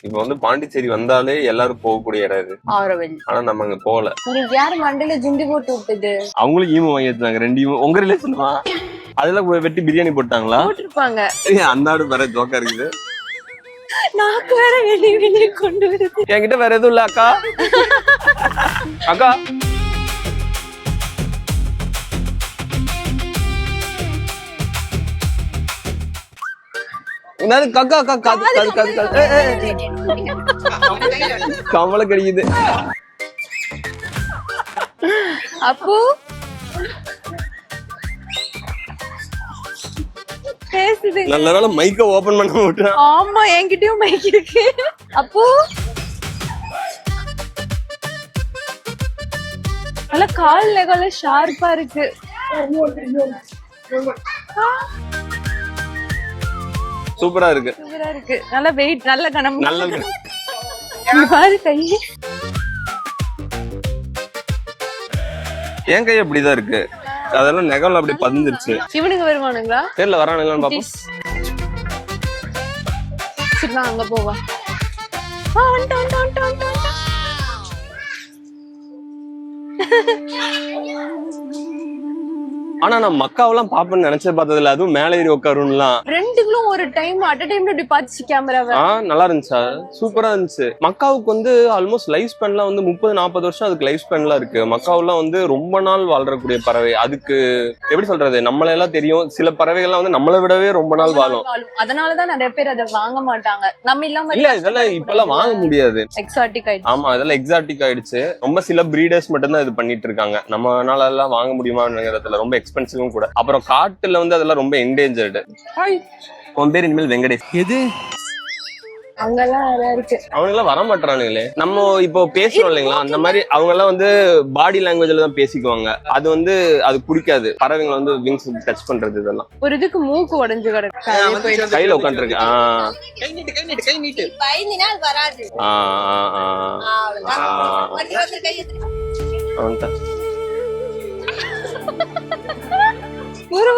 இப்ப வந்து பாண்டிச்சேரி வந்தாலே எல்லாரும் போகக்கூடிய இடம் இது. ஆரோவில். ஆனா நம்ம அங்க போகல. உங்களுக்கு யாரு மண்டையில ஜிண்டி போட்டு விட்டது? அவங்களும் ஈமு வாங்கி வச்சிருந்தாங்க, 2 ஈமு. உங்க ரிலேஷன்மா அதெல்லாம் வெட்டி பிரியாணி போட்டாங்களா? போட்டிருப்பாங்க. அந்த ஆடு வேற ஜோக்கா இருக்குது. நாக்கு வேற வெளியே கொண்டு வருது. என்கிட்ட வேற எதுவும் இல்ல அக்கா. அக்கா கக்கா அக்கா கமல கிடைக்குது. அப்போ பேசுது. நல்ல வேளை மைக்க ஓபன் பண்ண விட்டேன். ஆமா, என்கிட்டயும் மைக் இருக்கு. அப்போ நல்ல கால் ஷார்ப்பா இருக்கு. சூப்பரா இருக்கு. சூப்பரா இருக்கு. நல்ல வெயிட், நல்ல கனம். நல்ல பாரு கை. என் கை அப்படிதான் இருக்கு. அதெல்லாம் நெகல் அப்படி பதிஞ்சிருச்சு. இவனுக்கு வருவானுங்களா தெரியல, வரானுங்களான்னு பாப்போம். சரி நான் அங்க போவா. ஆனா நான் மக்காவெல்லாம் பாப்பேன்னு நினைச்சே பார்த்ததுல, அதுவும் மேல ஏறி உட்காரும்லாம். ரெண்டுகளும் ஒரு டைம் அட் டைம்ல இப்படி பாத்துச்சு கேமராவை. நல்லா இருந்துச்சா? சூப்பரா இருந்துச்சு. மக்காவுக்கு வந்து ஆல்மோஸ்ட் லைஃப் ஸ்பேன்லாம் வந்து 30-40 வருஷம் அதுக்கு லைஃப் ஸ்பேன்லாம் இருக்கு. மக்காவெல்லாம் வந்து ரொம்ப நாள் வாழ்றக்கூடிய பறவை. அதுக்கு எப்படி சொல்றது, நம்மள எல்லாம் தெரியும், சில பறவைகள்லாம் வந்து நம்மளை விடவே ரொம்ப நாள் வாழும். அதனாலதான் நிறைய பேர் அதை வாங்க மாட்டாங்க. நம்ம இல்லாம இல்ல, இதெல்லாம் இப்பெல்லாம் வாங்க முடியாது. எக்ஸாட்டிக் ஆயிடுச்சு. ஆமா, இதெல்லாம் எக்ஸாட்டிக் ஆயிடுச்சு. ரொம்ப சில பிரீடர்ஸ் மட்டும் தான் இது பண்ணிட்டு இருக்காங்க. நம்மனால எல்லாம் வாங்க முடியுமாங்கிறதுல ரொம்ப எக்ஸ்பென்சிவும் கூட. அப்புறம் காட்டுல வந்து அதெல்லாம் ரொம்ப என்டேஞ்சர்டு. உன் பேர் இனிமேல் வெங்கடேஷ். எது அங்கெல்லாம் இருக்கு. அவங்க எல்லாம் வர மாட்டானுங்களே. நம்ம இப்போ பேசுறோம் இல்லைங்களா, அந்த மாதிரி அவங்க எல்லாம் வந்து பாடி லாங்குவேஜ்ல தான் பேசிக்குவாங்க. அது வந்து அது பிடிக்காது. பறவைங்களை வந்து விங்ஸ் டச் பண்றது இதெல்லாம். ஒரு இதுக்கு மூக்கு உடைஞ்சு கிடக்கு, கையில உட்காந்துருக்கு.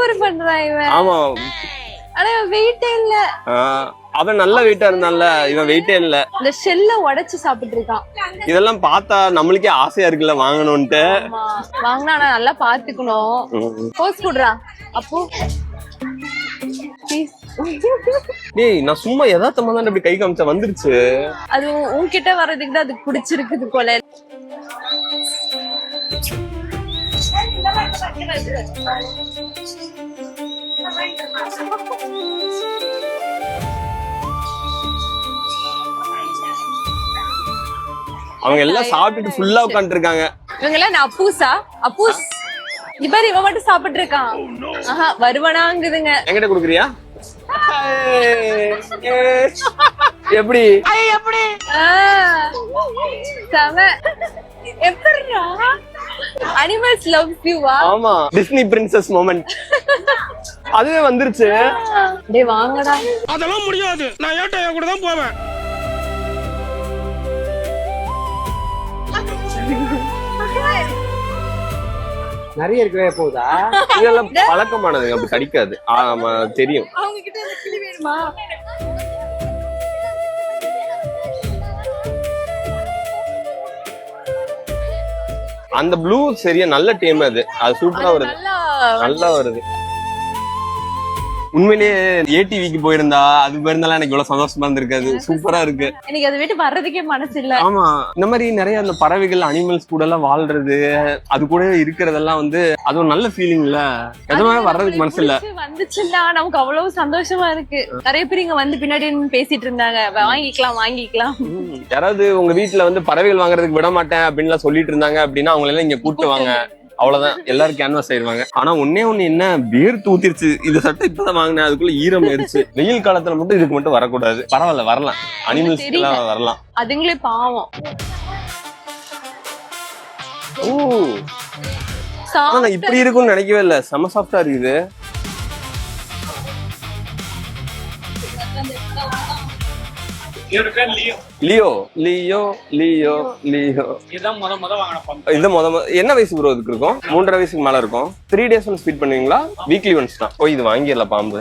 ஒரு பண்றான் இவன். ஆமா, ஆனா வெயிட்டே இல்ல. அவன் நல்ல வெயிட்டா இருந்தான்ல, இவன் வெயிட்டே இல்ல. இந்த ஷெல்ல உடைச்சு சாப்பிட்டு இருக்கான். இதெல்லாம் பார்த்தா நம்மளுக்கே ஆசையா இருக்குல்ல வாங்கணும்ட்டு. வாங்கினா ஆனா நல்லா பாத்துக்கணும். போஸ் குடுறா. அப்போ டேய், நான் சும்மா யதார்த்தமா தான் இப்படி கை காமிச்சா வந்துருச்சு. அது உன்கிட்ட வர்றதுக்கு தான் அதுக்கு பிடிச்சிருக்குது போல. அவங்க எல்லாம் சாப்பிட்டுட்டு ஃபுல்லா உட்கார்ந்து இருக்காங்க. இவங்க எல்லாம் நான் அப்பூசா அப்பூஸ். இவர் இவன் மட்டும் சாப்பிட்டு இருக்கான். ஆஹா, வருவனாங்குதுங்க. என்கிட்ட குடுக்குறியா? எப்படி எப்படி எப்படிடா அனிமல்ஸ் லவ்ஸ் யூ? ஆமா, டிஸ்னி பிரின்சஸ் மொமெண்ட் அதுவே வந்துருச்சு. டேய் வாங்கடா. அதெல்லாம் முடியாது, நான் ஏட்டா கூட தான் போவேன். நிறைய இருக்கவே போகுதா? இதெல்லாம் பழக்கமானது, அப்படி கடிக்காது. ஆமா தெரியும். அவங்க கிட்ட அந்த கிளி வேணுமா? அந்த ப்ளூ சரியா நல்ல டீம். அது சூப்பரா வருது, நல்லா வருது. உண்மையிலேயே ஏடிவிக்கு போயிருந்தா அது போயிருந்தாலும் எனக்கு இவ்வளவு சந்தோஷமா இருந்திருக்காது. சூப்பரா இருக்கு. எனக்கு அதை விட்டு வர்றதுக்கே மனசு இல்ல. ஆமா, இந்த மாதிரி நிறைய அந்த பறவைகள் அனிமல்ஸ் கூட எல்லாம் வாழ்றது, அது கூட இருக்கிறதெல்லாம் வந்து அது ஒரு நல்ல ஃபீலிங்ல. எதுவுமே வர்றதுக்கு மனசு இல்ல. வந்துச்சுன்னா நமக்கு அவ்வளவு சந்தோஷமா இருக்கு. நிறைய பேர் இங்க வந்து பின்னாடி பேசிட்டு இருந்தாங்க, வாங்கிக்கலாம். யாராவது உங்க வீட்டுல வந்து பறவைகள் வாங்குறதுக்கு விட மாட்டேன் அப்படின்னு சொல்லிட்டு இருந்தாங்க அப்படின்னா அவங்க எல்லாம் இங்க கூட்டு வாங்க. அவ்வளவுதான், எல்லாரும் கேன்வாஸ் ஆயிருவாங்க. ஆனா ஒன்னே ஒண்ணு என்ன, பேர் தூத்திருச்சு. இந்த சட்டை இப்பதான் வாங்கினேன், அதுக்குள்ள ஈரம் ஆயிருச்சு. வெயில் காலத்துல மட்டும் இதுக்கு மட்டும் வரக்கூடாது. பரவாயில்ல, வரலாம். அனிமல்ஸ் எல்லாம் வரலாம். அதுங்களே பாவம். நான் இப்படி இருக்கும்னு நினைக்கவே இல்ல. செம சாஃப்டா இருக்குது. லியோ லியோ லியோ லியோ இதான் முத வாங்கின. இது என்ன வயசு ப்ரோ இதுக்கு இருக்கும்? 3.5 வயசுக்கு மேல இருக்கும். 3 days ஒன்ஸ் ஃபீட் பண்ணுவீங்களா? வீக்லி ஒன்ஸ் தான். இது வாங்கிடலாம் பாம்பு.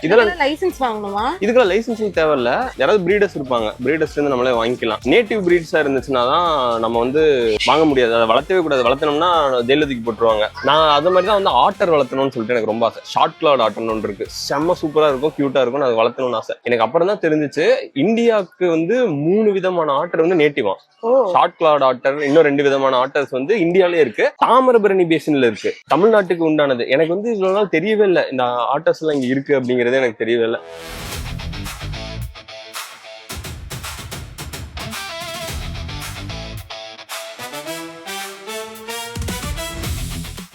இதெல்லாம் லைசென்ஸ் வாங்கணுமா? இதுக்கெல்லாம் லைசன்ஸும் தேவையில்ல. யாராவது பிரீடர்ஸ் இருப்பாங்க, பிரீடர்ஸ் இருந்து நம்மளே வாங்கிக்கலாம். நேட்டிவ் பிரீட்ஸா இருந்துச்சுன்னா தான் நம்ம வந்து வாங்க முடியாது. அதை வளர்த்தவே கூடாது. வளர்த்தனோம்னா ஜெயில தூக்கி போட்டுருவாங்க. நான் அது மாதிரி தான் வந்து ஆட்டர் வளர்த்தணும்னு சொல்லிட்டு எனக்கு ரொம்ப ஆசை. ஷார்ட் கிளாட் ஆட்டர்னு ஒன்று இருக்கு, செம்ம சூப்பரா இருக்கும், கியூட்டா இருக்கும். அது வளர்த்தணும்னு ஆசை எனக்கு. அப்புறம் தான் தெரிஞ்சிச்சு இந்தியாவுக்கு வந்து 3 விதமான ஆட்டர் வந்து நேட்டிவா. ஷார்ட் கிளாட் ஆட்டர், இன்னும் 2 விதமான ஆட்டர்ஸ் வந்து இந்தியாலே இருக்கு. தாமிரபரணி பேசின்ல இருக்கு, தமிழ்நாட்டுக்கு உண்டானது. எனக்கு வந்து இவ்வளவு நாள் தெரியவே இல்லை இந்த ஆட்டர்ஸ் எல்லாம் இங்க இருக்கு அப்படிங்கறது எனக்கு தெரியவே இல்லை.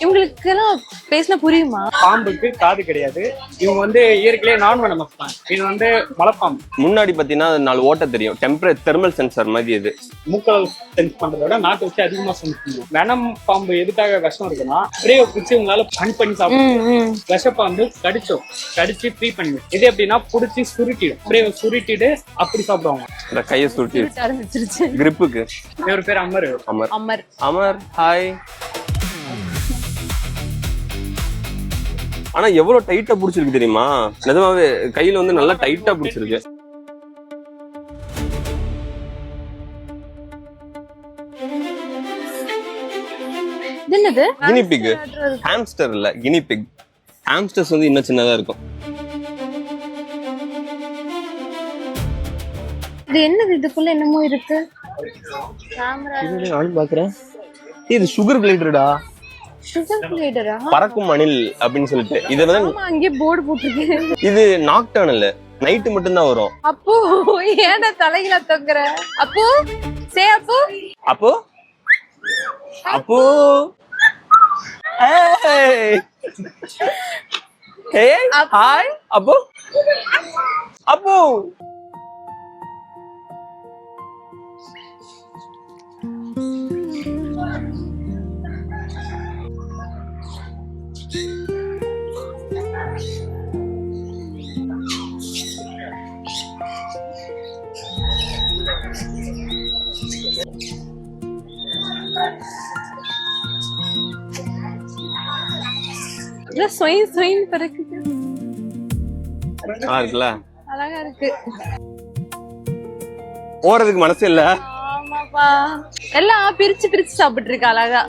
இவங்களுக்கு எல்லாம் பேசினா புரியுமா? பாம்புக்கு காது கிடையாது. இவங்க வந்து இயற்கையிலே நான் வெனமஸ் தான். இது வந்து மலைப்பாம்பு. முன்னாடி பாத்தீங்கன்னா 4 ஓட்ட தெரியும். தெர்மல் சென்சார் மாதிரி இது. மூக்கள் சென்ஸ் பண்றத விட நாட்டை வச்சு அதிகமா சென்ஸ் பண்ணும். வெனம் பாம்பு எதுக்காக விஷம் இருக்குன்னா அப்படியே பிடிச்சி உங்களால ஹண்ட் பண்ணி சாப்பிடும். விஷப்பாம்பு கடிச்சு ஃப்ரீ பண்ணிடும். இது எப்படின்னா புடிச்சு சுருட்டிடும். அப்படியே சுருட்டிட்டு அப்படி சாப்பிடுவாங்க. இந்த கையை சுருட்டி ஆரம்பிச்சிருச்சு. கிரிப்புக்கு. இவர் பேர் அமர். அமர் அமர் அமர் ஹாய். ஆனா எவ்வளவு டைட்டா புடிச்சிருக்கு தெரியுமா? நிஜமாவே கையில வந்து நல்லா டைட்டா புடிச்சிருக்கு. என்னது? Guinea pig. ஹாம்ஸ்டர் இல்ல, கினி பிக். ஹாம்ஸ்டர்ஸ் வந்து இன்னும் சின்னதா இருக்கும். இது என்னது? இதுக்குள்ள என்னமோ இருக்கு. கேமரா. நானும் பாக்குறேன். இது சுகர் கிளைடரா? சுகர் கிளைடரா? பறக்கும் அணில் அப்படின்னு சொல்லிட்டு. இது வந்து ஆமா, அங்கே போர்டு போட்டுருக்கு. இது நாக்டர்னல், நைட் மட்டும் தான் வரும். அப்போ ஏன்டா தலையில தொங்குற? அப்போ சே அப்போ அப்போ அப்போ ஹேய் ஹே ஹாய் அப்போ அப்போ சொயின் பறக்குது. நல்லா இருக்குல்ல? அழகா இருக்கு. போறதுக்கு மனசு இல்ல. ஆமாப்பா, எல்லாம் பிரிச்சு பிரிச்சு சாப்பிட்டு இருக்கு அழகா.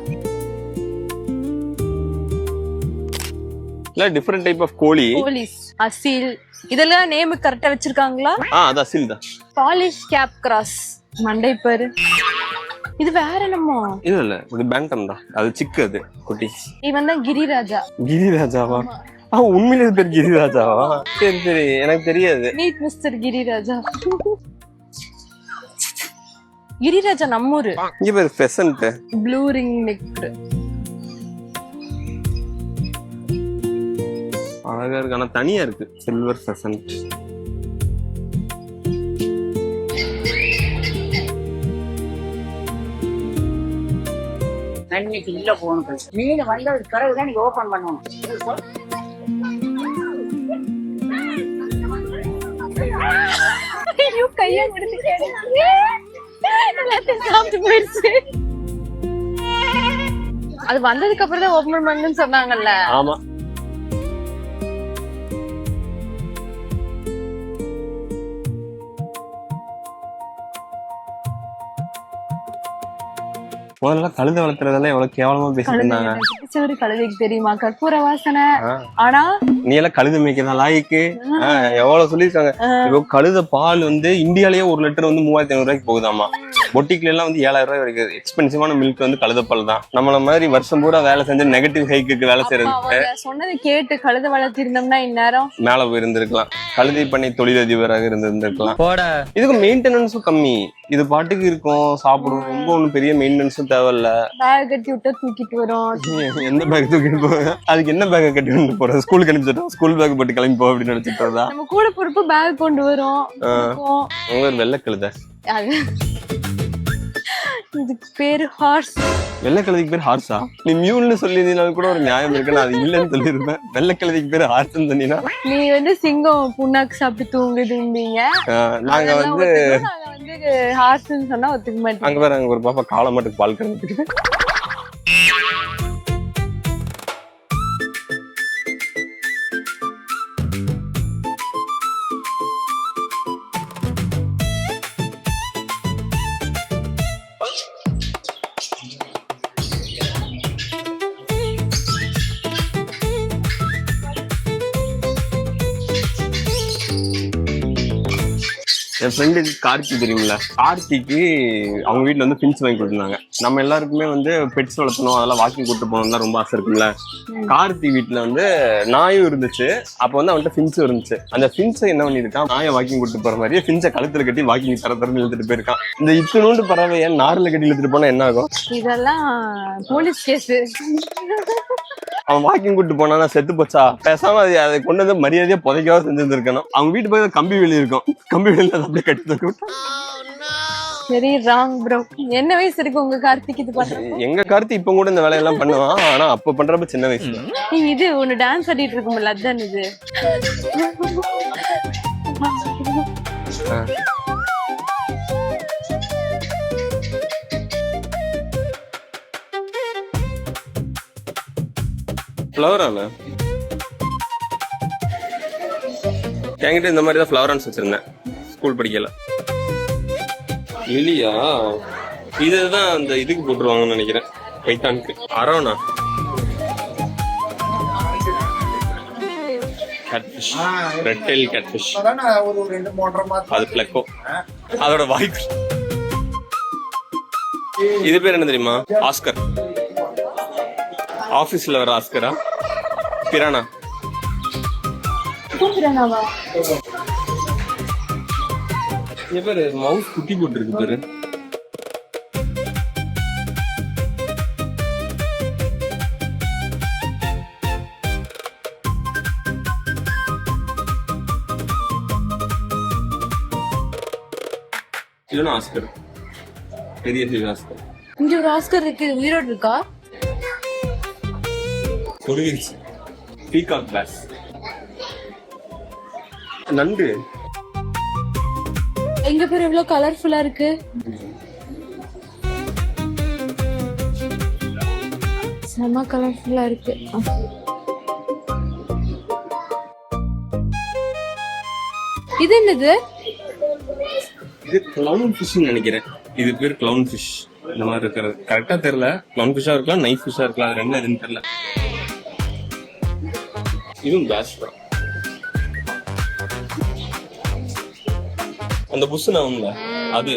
இல்ல டிஃபரெண்ட் டைப் ஆஃப் கோழி. போலீஸ், அசீல், இதெல்லாம் நேம் கரெக்டா வச்சிருக்காங்களா? அது அசீல் தான். பாலிஷ் கேப் கிராஸ், மண்டை பாரு. இது வேற என்னமோ? இல்ல இது பேங்டம் தான். அது சிக்கு, அது குட்டி. இவன் தான் கிரிராஜா. கிரிராஜாவா? உண்மையிலே பேர் கிரிராஜாவா? சரி சரி, எனக்கு தெரியாது. Meet mister Giriraja. கிரிராஜா நம்மூரு. இங்க பேர் ஃபெசன்ட். Blue ring neck. அழகா இருக்கு, ஆனா தனியா இருக்கு. சில்வர் ஃபெசன்ட். இன்னைக்கு இல்ல போகணும். மீன் வந்தது பிறகுதான் நீங்க ஓபன் பண்ணணும். கையா சாப்பிட்டு போயிடுச்சு. அது வந்ததுக்கு அப்புறம் தான் ஓபன் பண்ணுன்னு சொன்னாங்கல்ல. ஆமா. முதல்ல கழுத வளர்த்துறதெல்லாம் எவ்வளவு கேவலமா பேசிட்டு இருந்தாங்க. கழுதைக்கு தெரியுமா கற்பூர வாசனை? ஆனா நீ எல்லாம் கழுத மேய்க்கிறதா லாய்க்கு? எவ்வளவு சொல்லிருக்காங்க. இப்போ கழுத பால் வந்து இந்தியாலயே 1 லிட்டர் வந்து 3500 ரூபாய்க்கு போகுதாமா. பொட்டிக்குல எல்லாம் வந்து 7000 ரூபாய் வரைக்கும் எக்ஸ்பென்சிவான மில்க் வந்து கழுத பால் தான். நம்மள மாதிரி வருஷம் பூரா வேலை செஞ்சு நெகட்டிவ் ஹைக்கு வேலை செய்யறதுக்கு சொன்னதை கேட்டு கழுத வளர்த்திருந்தோம்னா இந்நேரம் மேல போயிருந்திருக்கலாம். கழுதை பண்ணி தொழிலதிபராக இருந்திருக்கலாம். இதுக்கு மெயின்டெனன்ஸும் கம்மி. இது பாட்டுக்கு இருக்கும், சாப்பிடும். ரொம்ப ஒண்ணும் பெரிய மெயின்டெனன்ஸும் தேவையில்ல. பேக் கட்டி விட்டா தூக்கிட்டு வரும். எந்த பேக் தூக்கிட்டு போக? அதுக்கு என்ன பேக் கட்டி கொண்டு போற? ஸ்கூலுக்கு அனுப்பிச்சிட்டோம், ஸ்கூல் பேக் போட்டு கிளம்பி போ அப்படின்னு நினைச்சிட்டு. நம்ம கூட பொறுப்பு பேக் கொண்டு வரும். உங்க வெள்ளை கழுத. இதுக்கு பேரு ஹார்ஸ். வெள்ளை கழுதைக்கு பேர் ஹார்ஸா? நீ மியூல்னு சொல்லியிருந்தீங்கன்னா கூட ஒரு நியாயம் இருக்குன்னு, அது இல்லன்னு சொல்லியிருப்பேன். வெள்ளை கழுதைக்கு பேர் ஹார்ஸ்ன்னு சொன்னீங்கன்னா நீ வந்து சிங்கம் புண்ணாக்கு சாப்பிட்டு தூங்குதும்பீங்க. நாங்க வந்து ஹார்ஸ்ன்னு சொன்னா ஒத்துக்க மாட்டேன். அங்க வேற அங்க ஒரு பாப்பா காலை மாட்டுக்கு பால் கறந்துட்டு. என் ஃப்ரெண்டு கார்த்தி தெரியுமில்ல, கார்த்திக்கு அவங்க வீட்டில் வந்து ஃபின்ஸ் வாங்கி கொடுத்துருந்தாங்க. நம்ம எல்லாருக்குமே வந்து பெட்ஸ் வளர்த்தணும், அதெல்லாம் வாக்கிங் கூட்டு போகணும்லாம் ரொம்ப ஆசை இருக்கும்ல. கார்த்தி வீட்டில் வந்து நாயும் இருந்துச்சு. அப்போ வந்து அவன்கிட்ட ஃபின்ஸும் இருந்துச்சு. அந்த ஃபின்ஸை என்ன பண்ணியிருக்கான், நாயை வாக்கிங் கூட்டு போகிற மாதிரியே ஃபின்ஸை கழுத்தில் கட்டி வாக்கிங் தரன்னு இழுத்துட்டு போயிருக்கான். இந்த இத்தினூண்டு பறவையை நாரில் கட்டி இழுத்துட்டு போனால் என்ன ஆகும்? இதெல்லாம் போலீஸ் கேஸ். அவன் வாக்கிங் கூட்டு போனா செத்து போச்சா, பேசாம அதை கொண்டு வந்து மரியாதையா புதைக்காக செஞ்சிருந்திருக்கணும். அவங்க வீட்டு பக்கத்துல கம்பி வேலி இருக்கும், கம்பி வேலியில அப்படியே கட்டி தரும். சரி ராங் ப்ரோ. என்ன வயசு இருக்கு உங்க கார்த்திக் இது பண்ண? எங்க கார்த்தி இப்ப கூட இந்த வேலையெல்லாம் பண்ணுவான். ஆனா அப்ப பண்றப்ப சின்ன வயசுல. இது ஒன்னு டான்ஸ் ஆடிட்டு இருக்கும்ல, அதான் இது. ஃப்ளவரான என்கிட்ட இந்த மாதிரி தான் ஃப்ளவரான்ஸ் வச்சிருந்தேன் ஸ்கூல் படிக்கல. லிலியா இதுதான் அந்த இதுக்கு போட்டுருவாங்கன்னு நினைக்கிறேன், பைத்தானுக்கு. Arowana catfish, red tail catfish, அது பிளக்கோ. அதோட வாய்ப்பு இது பேர் என்ன தெரியுமா? ஆஸ்கர். ஆபீஸ்ல வர ஆஸ்கரா? பிரானா. இங்க பாரு, மவுஸ் குட்டி போட்டு இருக்கு பாரு. இதுனா ஆஸ்கர், பெரிய சைஸ் ஆஸ்கர். இங்க ஒரு ஆஸ்கர் இருக்கு, உயிரோடு இருக்கா? கொடுவிச்சு பீகாக் பேஸ். நண்டு எங்க பேர் எவ்வளவு கலர்ஃபுல்லா இருக்கு. செம கலர்ஃபுல்லா இருக்கு. இது என்னது? இது கிளவுன் ஃபிஷ் நினைக்கிறேன். இது பேர் கிளவுன் ஃபிஷ். இந்த மாதிரி இருக்கிறது கரெக்டா தெரியல. கிளவுன் ஃபிஷ்ஷா இருக்கலாம், நைஃப் ஃபிஷ்ஷா இருக்கலாம், அது ரெண்டு எதுன்னு தெரியல. இதுவும் பேஸ் தான். அந்த புஷ் நாவும்ல அது.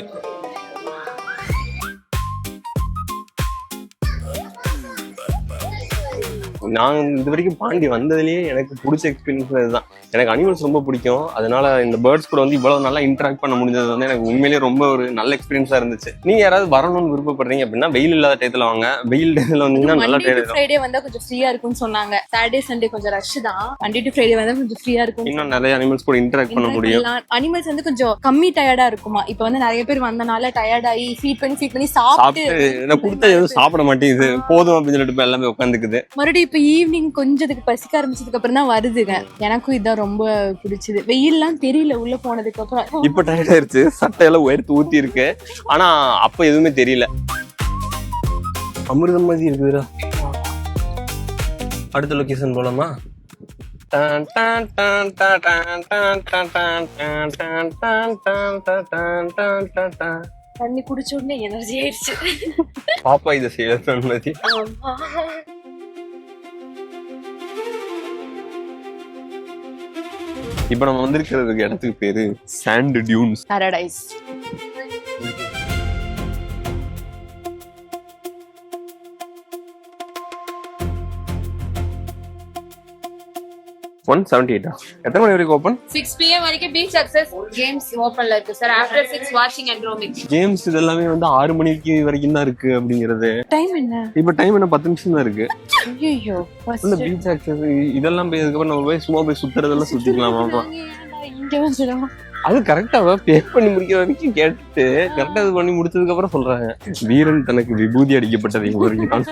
நான் இது வரைக்கும் பாண்டி வந்ததுலயே எனக்கு பிடிச்ச எக்ஸ்பீரியன்ஸ் இதுதான். எனக்கு அனிமல்ஸ் ரொம்ப பிடிக்கும். அதனால இந்த பேர்ட்ஸ் கூட வந்து இவ்வளவு நல்லா இன்டராக்ட் பண்ண முடிஞ்சது வந்து எனக்கு உண்மையிலேயே ரொம்ப ஒரு நல்ல எக்ஸ்பீரியன்ஸா இருந்துச்சு. நீங்க யாராவது வரணும்னு விருப்பப்படுறீங்க அப்படின்னா வெயில் இல்லாத டயத்துல வாங்க. வெயில் டயத்துல வந்தீங்கன்னா நல்லா ஃப்ரைடே வந்தா கொஞ்சம் ஃப்ரீயா இருக்கும்னு சொன்னாங்க. சாட்டர்டே சண்டே கொஞ்சம் ரஷ் தான். மண்டே டு ஃப்ரைடே வந்தா கொஞ்சம் ஃப்ரீயா இருக்கும். இன்னும் நிறைய அனிமல்ஸ் கூட இன்டராக்ட் பண்ண முடியும். அனிமல்ஸ் வந்து கொஞ்சம் கம்மி டயர்டா இருக்குமா. இப்போ வந்து நிறைய பேர் வந்தனால டயர்ட் ஆகி ஃபீட் பண்ணி சாப்பிட்டு கொடுத்தா எதுவும் சாப்பிட மாட்டேங்குது, போதும் அப்படின்னு சொல்லிட்டு எல்லாமே உட்காந்துக்குது. மறுபடியும் இப்ப ஈவினிங் கொஞ்சத்துக்கு பசிக்க ஆரம்பிச்சதுக்கு அப்புறம் தான் வருதுங்க. எனக்கும் இதான் ரொம்ப பிடிச்சது. வெயில்லாம் தெரியல உள்ள போனதுக்கு அப்புறம். இப்ப டயர்ட் ஆயிருச்சு, சட்டையெல்லாம் உயர்த்து ஊத்தி இருக்கு. ஆனா அப்ப எதுவுமே தெரியல. அமிர்தம் மாதிரி இருக்குதுடா. அடுத்த லொகேஷன் போலாமா? தண்ணி குடிச்ச உடனே எனர்ஜி ஆயிடுச்சு. பாப்பா இதை செய்ய. இப்ப நம்ம வந்திருக்கிறதுக்கு இடத்துக்கு பேரு சாண்ட் டியூன்ஸ் பாரடைஸ். எத்தனை மணி வரைக்கும் ஓபன்? 6 PM வரைக்கும் பீச் அக்சஸ் கேம்ஸ் ஓபன்ல இருக்கு சார். ஆஃப்டர் 6 வாட்சிங் அண்ட் ரோமிங் கேம்ஸ் இதெல்லாமே வந்து 6 மணிக்கு வரைக்கும் தான் இருக்கு அப்படிங்கிறது. டைம் என்ன? இப்ப டைம் என்ன 10 நிமிஷம் தான் இருக்கு. ஐயோ அந்த பீச் அக்சஸ் இதெல்லாம் போய் அதுக்கப்புறம் நம்ம போய் சும்மா போய் சுத்துறதெல்லாம் சுத்திக்கலாம். இங்க வந்துடும். அது கரெக்டா பே பண்ணி முடிக்கிற வரைக்கும் கேட்டுட்டு கரெக்டா இது பண்ணி முடிச்சதுக்கு அப்புறம் சொல்றாங்க வீரன் தனக்கு விபூதி அடிக்கப்பட்டது இங்க வரைக்கும்.